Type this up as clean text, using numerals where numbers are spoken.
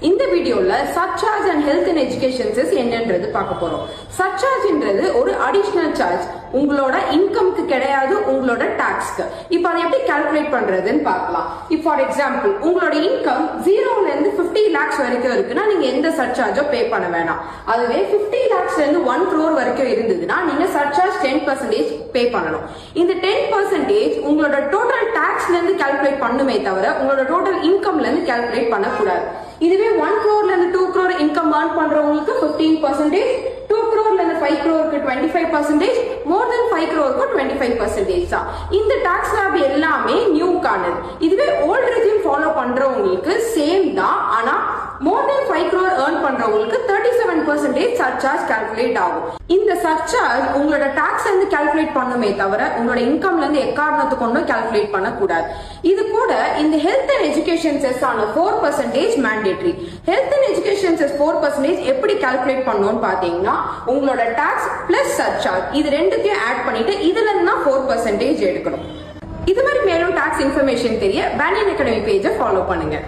இந்த வீடியோல surcharge and health and education chess என்னன்றது பார்க்க போறோம். சர்சார்ஜ்ன்றது ஒரு அடிஷனல் சார்ஜ், உங்களோட இன்கம்க்கு கிடையாது, உங்களோட டாக்ஸ்க்கு. இப்போ அதை எப்படி கால்குலேட் பண்றதுன்னு பார்க்கலாம். இப்போ ஃபார் எக்ஸாம்பிள் உங்களோட இன்கம் 0ல இருந்து 50 lakhs வரைக்கும் இருக்குன்னா நீங்க எந்த சர்சார்ஜோ பே பண்ண வேணாம். அதுவே 50 lakhsல இருந்து 1 crore வரைக்கும் இருந்ததுன்னா நீங்க சர்சார்ஜ் 10% பே பண்ணணும். இந்த 10% உங்களோட டோட்டல் டாக்ஸ்ல இருந்து கால்குலேட் பண்ணுமே தவிர உங்களோட டோட்டல் இன்கம்ல இருந்து கால்குலேட் பண்ணக்கூடாது. இதுவே 1 crore இருந்து 2 crore இன்கம் earn பண்றவங்களுக்கு 15%, 2 crore இருந்து 5 crore 25%, more than 5 crore 25% தான். இந்த டாக்ஸ் ஸ்லாப் எல்லாமே நியூ கானது. இதுவே ஓல்ட் ரெஜிம் ஃபாலோ பண்றவங்களுக்கு சேம் தான், ஆனா more than 5 crore earn பண்றவங்களுக்கு 37% சர்சார்ஜ் கால்குலேட் ஆகும். இந்த சர்சார்ஜ் உங்களோட டாக்ஸ் இருந்து கால்குலேட் பண்ணுமே தவிர உங்களோட இன்கம்ல இருந்து எக்காரணத்தை கொண்டும் கால்குலேட் பண்ணக்கூடாது. இது கூட இந்த ஹெல்த் அண்ட் எஜுகேஷன் செஸ் ஆன 4% mandatory. Health and education chess 4% எப்படி கால்குலேட் பண்ணணும்னு பாத்தீங்கன்னா உங்களோட டாக்ஸ் பிளஸ் சர்சார்ஜ் இது ரெண்டுத்தையும் ஆட் பண்ணிட்டு இதுல இருந்து 4% எடுக்கணும். இது மாதிரி மேலும் டாக்ஸ் இன்ஃபர்மேஷன் தெரிய பேனியன் அகாடமி பேஜை ஃபாலோ பண்ணுங்க.